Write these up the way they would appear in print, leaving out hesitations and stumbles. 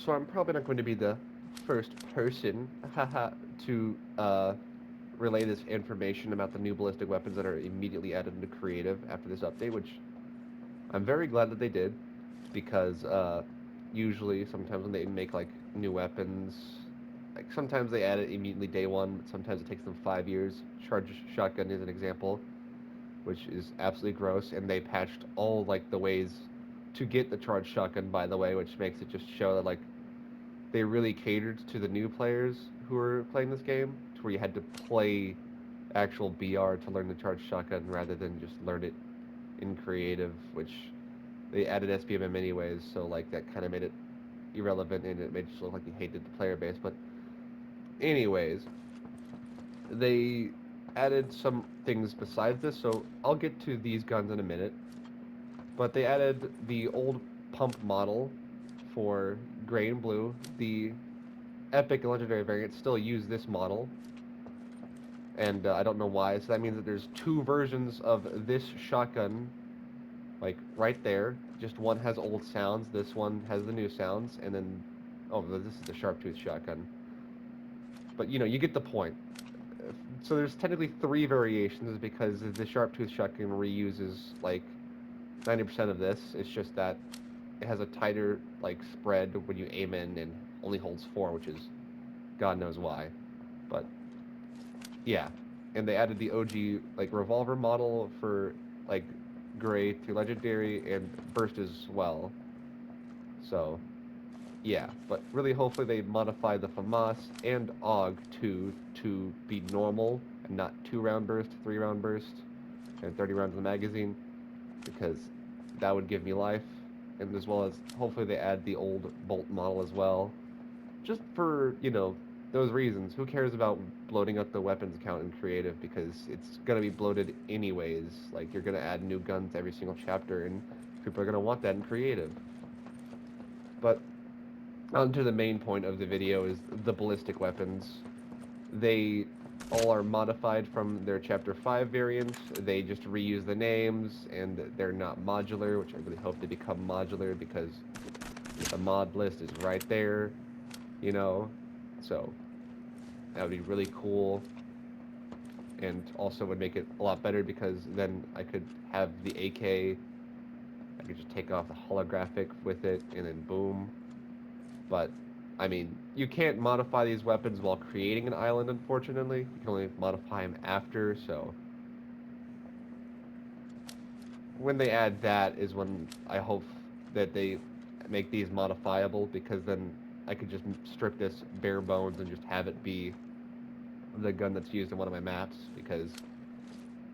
So I'm probably not going to be the first person, haha, to relay this information about the new ballistic weapons that are immediately added into creative after this update, which I'm very glad that they did, because usually sometimes when they make like new weapons, like sometimes they add it immediately day one, but sometimes it takes them 5 years. Charge shotgun is an example, which is absolutely gross, and they patched all like the ways to get the charge shotgun, by the way, which makes it just show that like they really catered to the new players who were playing this game, to where you had to play actual BR to learn the charge shotgun rather than just learn it in creative, which they added SBMM anyways, so like that kind of made it irrelevant and it made it look like you hated the player base. But anyways, they added some things besides this, so I'll get to these guns in a minute. But they added the old pump model for gray and blue. The epic and legendary variants still use this model, and I don't know why. So that means that there's two versions of this shotgun, like right there. Just one has old sounds, this one has the new sounds, and then oh, this is the sharp tooth shotgun. But you know, you get the point. So there's technically three variations because the sharp tooth shotgun reuses like 90% of this. It's just that it has a tighter like spread when you aim in and only holds four, which is God knows why. But yeah, and they added the OG like revolver model for like gray through legendary and burst as well. So yeah, but really hopefully they modify the FAMAS and AUG to be normal and not 2 round burst, 3 round burst, and 30 rounds in the magazine, because that would give me life. And as well as hopefully they add the old bolt model as well, just for those reasons. Who cares about bloating up the weapons count in creative, because it's gonna be bloated anyways. Like you're gonna add new guns every single chapter, and people are gonna want that in creative. But on to the main point of the video is the ballistic weapons. They all are modified from their Chapter 5 variants. They just reuse the names, and they're not modular, which I really hope they become modular, because the mod list is right there, you know? So, that would be really cool, and also would make it a lot better, because then I could have the AK, I could just take off the holographic with it, and then boom. But I mean, you can't modify these weapons while creating an island, unfortunately. You can only modify them after, so when they add that is when I hope that they make these modifiable, because then I could just strip this bare bones and just have it be the gun that's used in one of my maps, because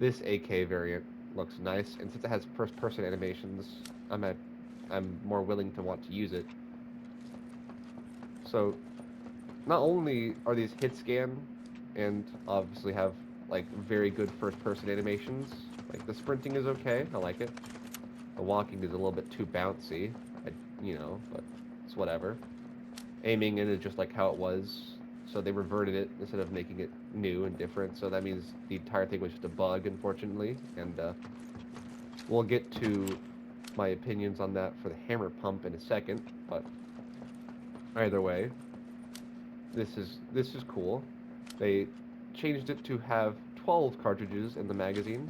this AK variant looks nice, and since it has first-person animations, I'm at, I'm more willing to want to use it. So not only are these hit scan and obviously have like very good first person animations, like the sprinting is okay, I like it. The walking is a little bit too bouncy, but it's whatever. Aiming in is just like how it was, so they reverted it instead of making it new and different. So that means the entire thing was just a bug, unfortunately. And we'll get to my opinions on that for the hammer pump in a second. But either way, this is cool. They changed it to have 12 cartridges in the magazine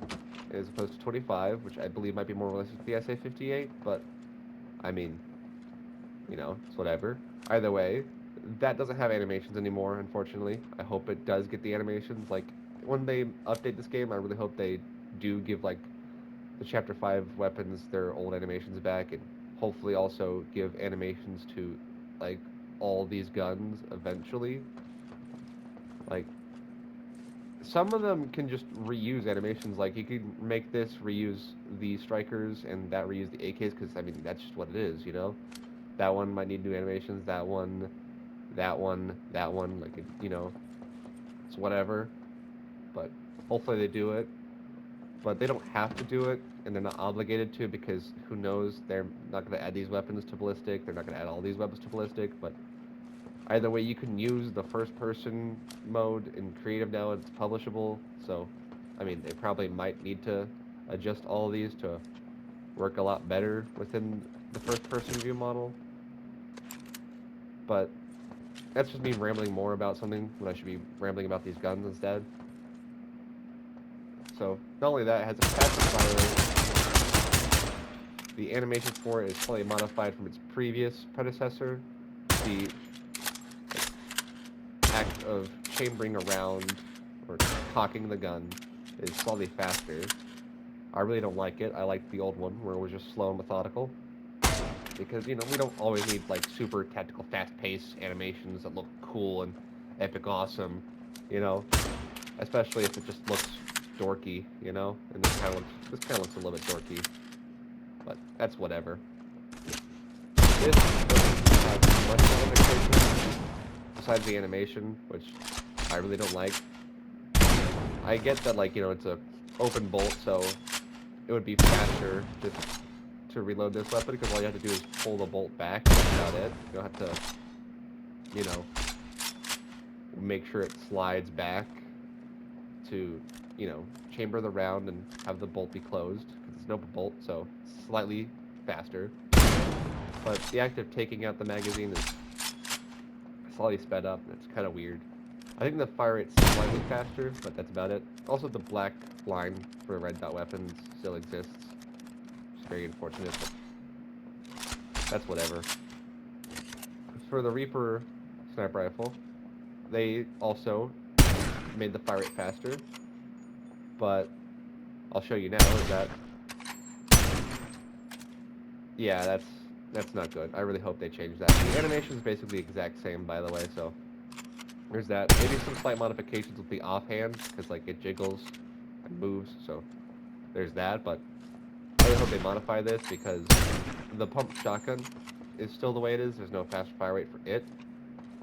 as opposed to 25, which I believe might be more realistic to the SA-58, but I mean, it's whatever. Either way, that doesn't have animations anymore, unfortunately. I hope it does get the animations. Like, when they update this game, I really hope they do give, like, the Chapter 5 weapons their old animations back, and hopefully also give animations to, like, all these guns eventually. Like, some of them can just reuse animations. Like, you could make this reuse the strikers and that reuse the AKs, because, I mean, that's just what it is, you know? That one might need new animations, that one, that one, that one, like, it's whatever. But hopefully they do it. But they don't have to do it, and they're not obligated to, because who knows, they're not going to add these weapons to ballistic, they're not going to add all these weapons to ballistic, but either way, you can use the first-person mode in creative now. It's publishable, so I mean, they probably might need to adjust all of these to work a lot better within the first-person view model. but that's just me rambling more about something when I should be rambling about these guns instead. So, not only that, it has a passive fire rate. The animation for it is slightly modified from its previous predecessor. The act of chambering around or cocking the gun is slightly faster. I really don't like it. I like the old one where it was just slow and methodical. Because, you know, we don't always need, like, super tactical, fast-paced animations that look cool and epic awesome, you know? Especially if it just looks dorky, you know? And this kind of looks a little bit dorky. But that's whatever. This doesn't have much modification besides the animation, which I really don't like. I get that, like, you know, it's a open bolt, so it would be faster just to reload this weapon, because all you have to do is pull the bolt back. That's about it. You don't have to, you know, make sure it slides back to, you know, chamber the round and have the bolt be closed, because it's an open bolt, so it's slightly faster. But the act of taking out the magazine is slightly sped up, and it's kind of weird. I think the fire rate's slightly faster, but that's about it. Also, the black line for red dot weapons still exists. It's very unfortunate, but that's whatever. For the Reaper sniper rifle, they also made the fire rate faster, but I'll show you now is that, yeah, that's not good. I really hope they change that. The animation is basically the exact same, by the way, so there's that. Maybe some slight modifications with the offhand, because, like, it jiggles and moves, so there's that, but I really hope they modify this, because the pump shotgun is still the way it is. There's no faster fire rate for it,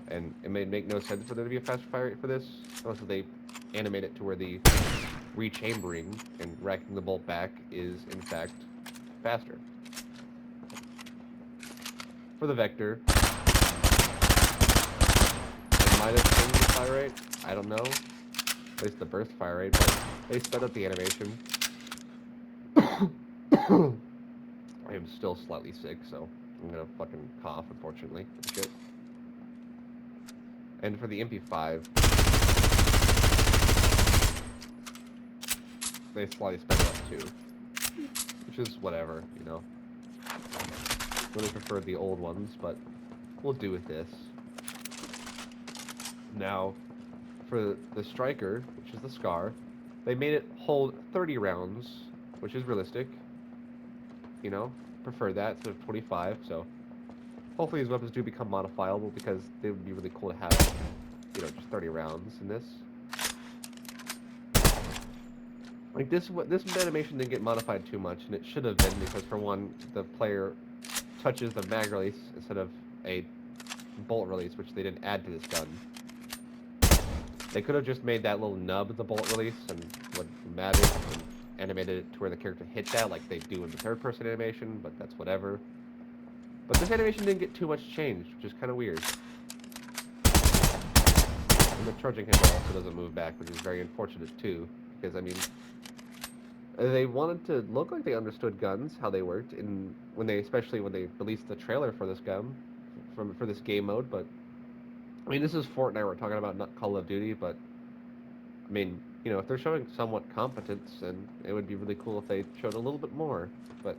and it may make no sense for there to be a faster fire rate for this, unless they animate it to where the rechambering and racking the bolt back is, in fact, faster. For the Vector, they might have changed the fire rate. I don't know. At least the burst fire rate, but they sped up the animation. I am still slightly sick, so I'm gonna fucking cough, unfortunately. Shit. And for the MP5, they slightly sped it up too, which is whatever, you know. Really prefer the old ones, but we'll do with this. Now, for the Striker, which is the Scar, they made it hold 30 rounds, which is realistic. You know, prefer that instead of 25, so hopefully these weapons do become modifiable, because they would be really cool to have, you know, just 30 rounds in this. Like, this animation didn't get modified too much, and it should have been, because for one, the player touches the mag release instead of a bolt release, which they didn't add to this gun. They could have just made that little nub the bolt release and what mattered, and animated it to where the character hit that like they do in the third-person animation, but that's whatever. But this animation didn't get too much changed, which is kind of weird. And the charging handle also doesn't move back, which is very unfortunate too, because, I mean, they wanted to look like they understood guns, how they worked, and especially when they released the trailer for this gun, for this game mode. But I mean, this is Fortnite we're talking about, not Call of Duty. But I mean, you know, if they're showing somewhat competence, then it would be really cool if they showed a little bit more. But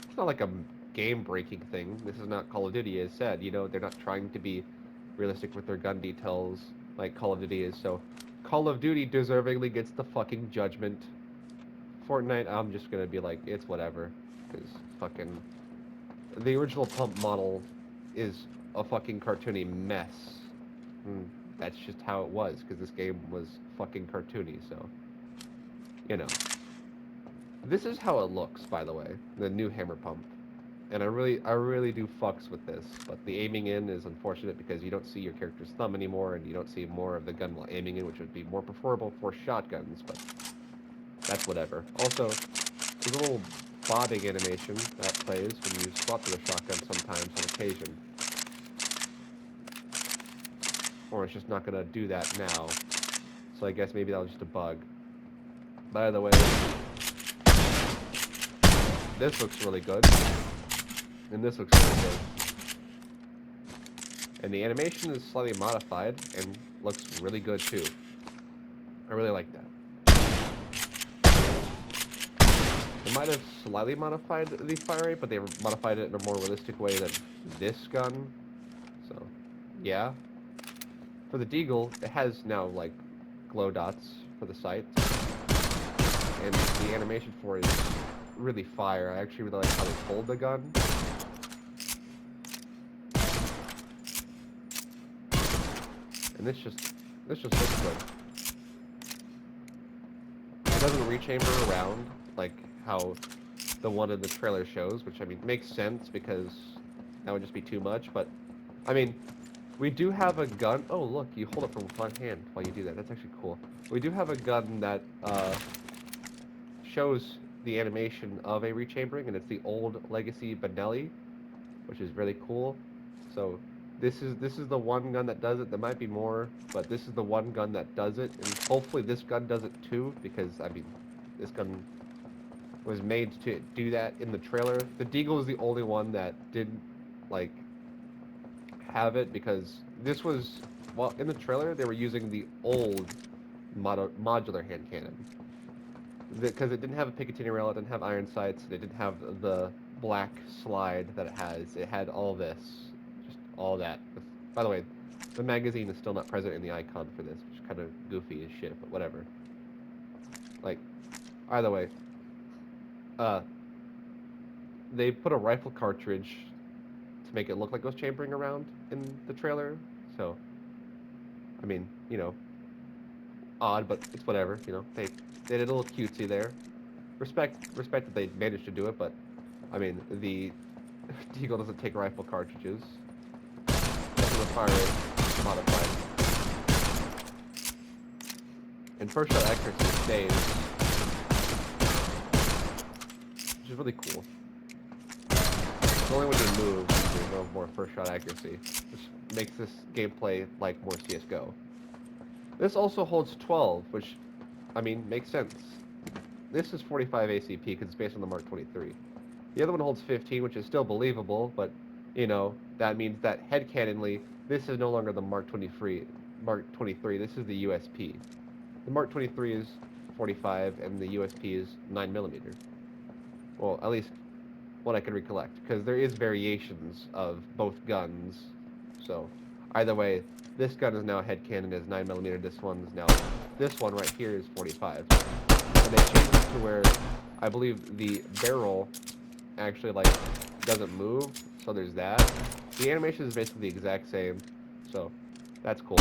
it's not like a game-breaking thing. This is not Call of Duty, as said. You know, they're not trying to be realistic with their gun details like Call of Duty is. So Call of Duty deservingly gets the fucking judgment. Fortnite, I'm just gonna be like, it's whatever, because fucking the original pump model is a fucking cartoony mess. That's just how it was, because this game was fucking cartoony. So, you know, this is how it looks, by the way, the new hammer pump, and I really do fucks with this. But the aiming in is unfortunate, because you don't see your character's thumb anymore, and you don't see more of the gun while aiming in, which would be more preferable for shotguns. But that's whatever. Also, there's a little bobbing animation that plays when you swap to the shotgun sometimes on occasion. Or it's just not going to do that now. So I guess maybe that was just a bug. By the way, this looks really good. And this looks really good. And the animation is slightly modified and looks really good too. I really like that. They might have slightly modified the fire rate, but they modified it in a more realistic way than this gun. So, yeah. For the Deagle, it has now, like, glow dots for the sights. And the animation for it is really fire. I actually really like how they hold the gun. And this just looks good. It doesn't rechamber around like how the one in the trailer shows, which I mean makes sense because that would just be too much. But I mean, we do have a gun. Oh look, you hold it from one hand while you do that. That's actually cool. We do have a gun that shows the animation of a rechambering, and it's the old Legacy Benelli, which is really cool. So this is the one gun that does it. There might be more, but this is the one gun that does it, and hopefully this gun does it too, because I mean, this gun was made to do that in the trailer. The Deagle is the only one that didn't like have it because this was well in the trailer they were using the old modular hand cannon because it didn't have a Picatinny rail, it didn't have iron sights, it didn't have the black slide that it has. It had all this, just all that. By the way, the magazine is still not present in the icon for this, which is kind of goofy as shit, but whatever. Like, either way, uh, they put a rifle cartridge to make it look like it was chambering around in the trailer. So, I mean, you know, odd, but it's whatever. You know, they did a little cutesy there. Respect that they managed to do it, but I mean, the Deagle doesn't take rifle cartridges. That's the fire rate modified. And first shot accuracy stays, which is really cool. It's only when you move there's no more first shot accuracy, which makes this gameplay like more CS:GO. This also holds 12, which, I mean, makes sense. This is 45 ACP because it's based on the Mark 23. The other one holds 15, which is still believable, but, you know, that means that headcanonly, this is no longer the Mark 23. This is the USP. The Mark 23 is 45, and the USP is 9mm. Well, at least what I can recollect, because there is variations of both guns. So, either way, this gun is now headcanon as 9mm. This one right here is 45. And they changed it to where I believe the barrel actually like doesn't move, so there's that. The animation is basically the exact same, so that's cool.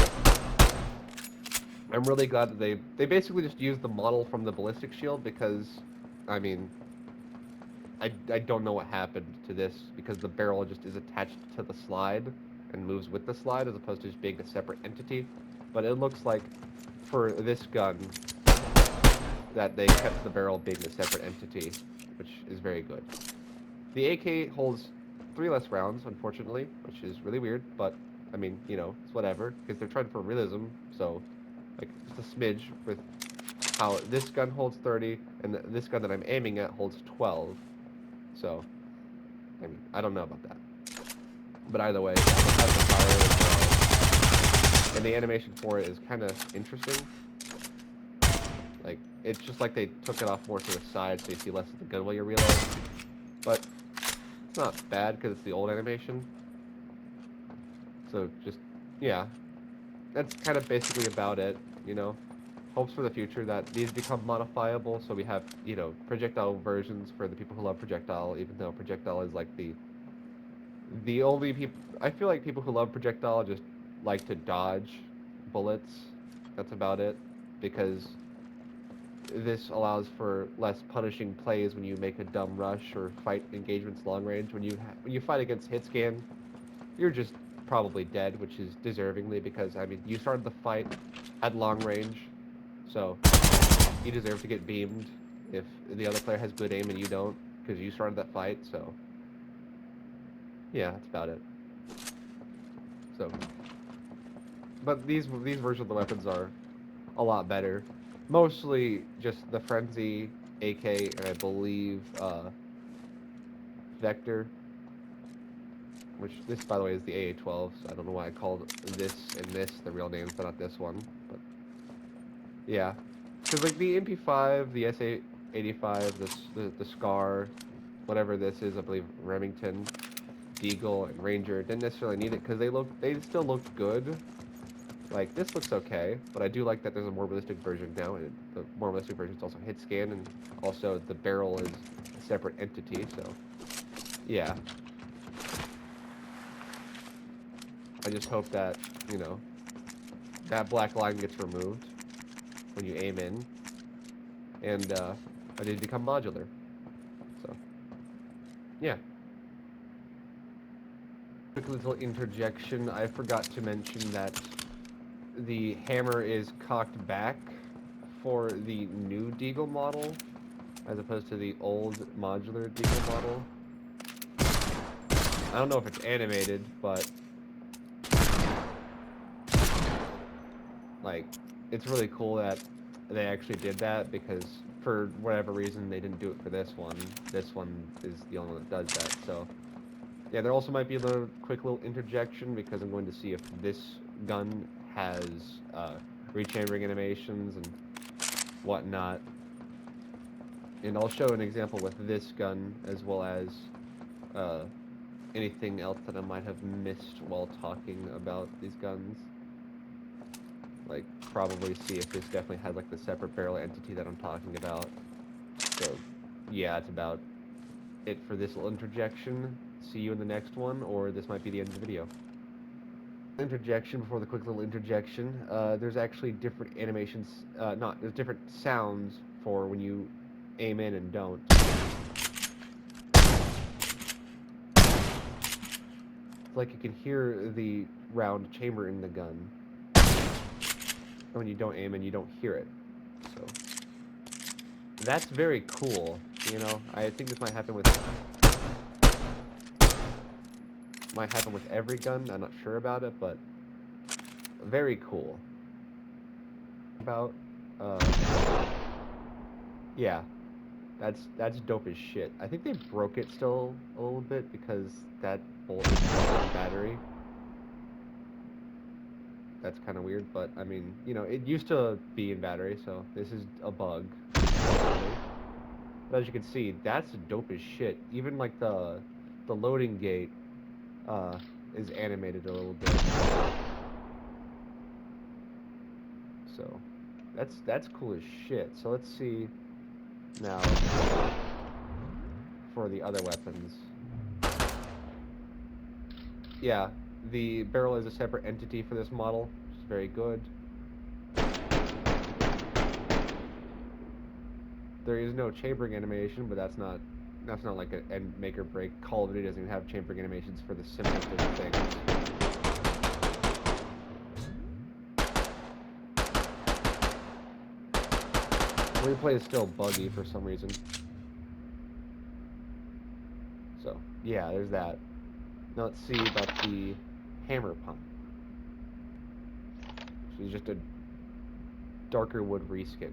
I'm really glad that they basically just used the model from the ballistic shield because, I mean, I don't know what happened to this because the barrel just is attached to the slide and moves with the slide as opposed to just being a separate entity. But it looks like for this gun that they kept the barrel being a separate entity, which is very good. The AK holds 3 less rounds, unfortunately, which is really weird, but I mean, you know, it's whatever, because they're trying for realism, so, like, just a smidge with how this gun holds 30, and this gun that I'm aiming at holds 12. So, I mean, I don't know about that. But either way, it has the fire as well. And the animation for it is kind of interesting. Like, it's just like they took it off more to the side so you see less of the gun while you reload. But it's not bad because it's the old animation. So just, yeah. That's kind of basically about it, you know. Hopes for the future that these become modifiable so we have, you know, projectile versions for the people who love projectile, even though projectile is like the only people, I feel like people who love projectile just like to dodge bullets. That's about it. Because this allows for less punishing plays when you make a dumb rush or fight engagements long range. When you fight against hitscan, you're just probably dead, which is deservingly because I mean you started the fight at long range, so you deserve to get beamed if the other player has good aim and you don't, because you started that fight. So yeah, that's about it. So, but these versions of the weapons are a lot better. Mostly just the Frenzy, AK, and I believe Vector. which this, by the way, is the AA-12, so I don't know why I called this and this the real names, but not this one. But yeah, because like the MP5, the SA-85, the Scar, whatever this is, I believe Remington, Deagle, and Ranger didn't necessarily need it because they still looked good. Like this looks okay, but I do like that there's a more realistic version now, and the more realistic version is also hit scan, and also the barrel is a separate entity. So yeah, I just hope that that black line gets removed when you aim in, and I need to become modular. So yeah. Quick little interjection. I forgot to mention that the hammer is cocked back for the new Deagle model, as opposed to the old modular Deagle model. I don't know if it's animated, but like it's really cool that they actually did that, because for whatever reason they didn't do it for this one. This one is the only one that does that. So yeah, there also might be a little quick little interjection, because I'm going to see if this gun has rechambering animations and whatnot. And I'll show an example with this gun, as well as uh, anything else that I might have missed while talking about these guns. Like, probably see if this definitely has like the separate barrel entity that I'm talking about. So, yeah, that's about it for this little interjection. See you in the next one, or this might be the end of the video. Interjection before the quick little interjection. There's actually different animations. There's different sounds for when you aim in and don't. It's like you can hear the round chamber in the gun. And when you don't aim in, you don't hear it. So that's very cool. I think this might happen with every gun. I'm not sure about it, but very cool. About yeah, that's dope as shit. I think they broke it still a little bit, because that bolt is in battery. That's kind of weird, but I mean, it used to be in battery, so this is a bug. But as you can see, that's dope as shit. Even like the loading gate is animated a little bit. So that's cool as shit. So let's see now for the other weapons. Yeah, the barrel is a separate entity for this model, which is very good. There is no chambering animation, but that's not like an end make or break. Call of Duty doesn't even have chambering animations for the simplest of things. Replay is still buggy for some reason. So yeah, there's that. Now let's see about the hammer pump. She's just a darker wood reskin.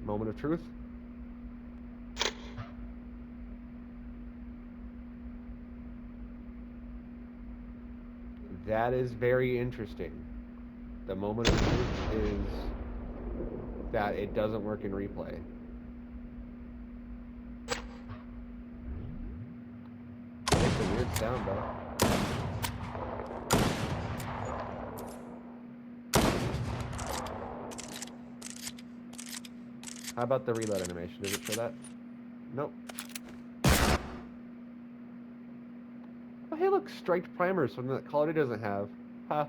Moment of truth. That is very interesting. The moment of truth is that it doesn't work in replay. It's a weird sound, though. How about the reload animation? Does it show that? Nope. Oh, hey, look, striped primers, something that Call of Duty doesn't have. Ha.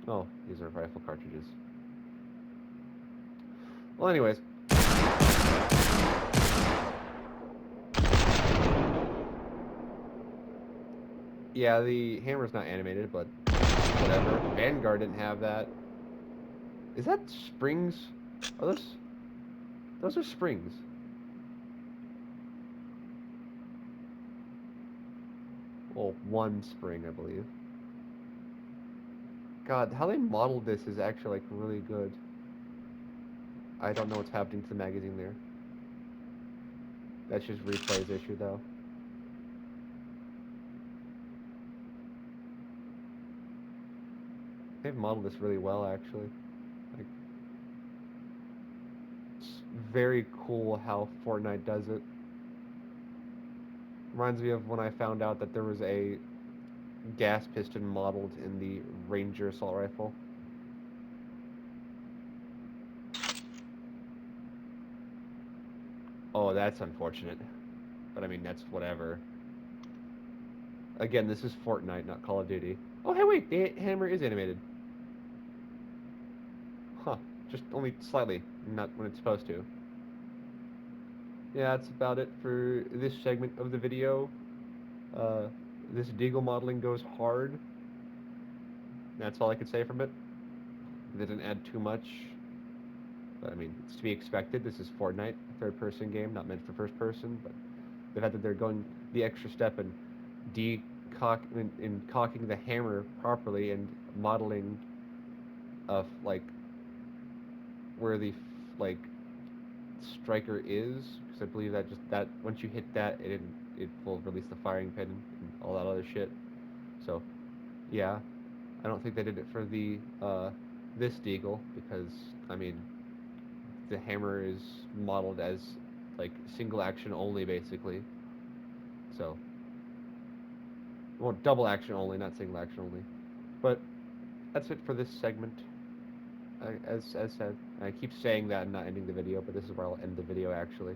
Oh, these are rifle cartridges. Well, anyways. Yeah, the hammer's not animated, but whatever. Vanguard didn't have that. Is that springs? Are those are springs. Well, one spring, I believe. God, how they modeled this is actually, like, really good. I don't know what's happening to the magazine there. That's just replay's issue, though. They've modeled this really well, actually. Like, it's very cool how Fortnite does it. Reminds me of when I found out that there was a gas piston modeled in the Ranger assault rifle. Oh, that's unfortunate. But I mean, that's whatever. Again, this is Fortnite, not Call of Duty. Oh, hey, wait, the hammer is animated. Huh. Just only slightly, not when it's supposed to. Yeah, that's about it for this segment of the video. Uh, this Deagle modeling goes hard. That's all I could say from it. They didn't add too much. But I mean, it's to be expected. This is Fortnite, third-person game, not meant for first person. But the fact that they're going the extra step and in cocking the hammer properly and modeling of like where the like striker is, because I believe that just that once you hit that, it will release the firing pin and all that other shit. So yeah, I don't think they did it for the this Deagle because I mean the hammer is modeled as like single action only basically. So well, double action only, not single action only. But that's it for this segment. As said, I keep saying that and not ending the video, but this is where I'll end the video actually.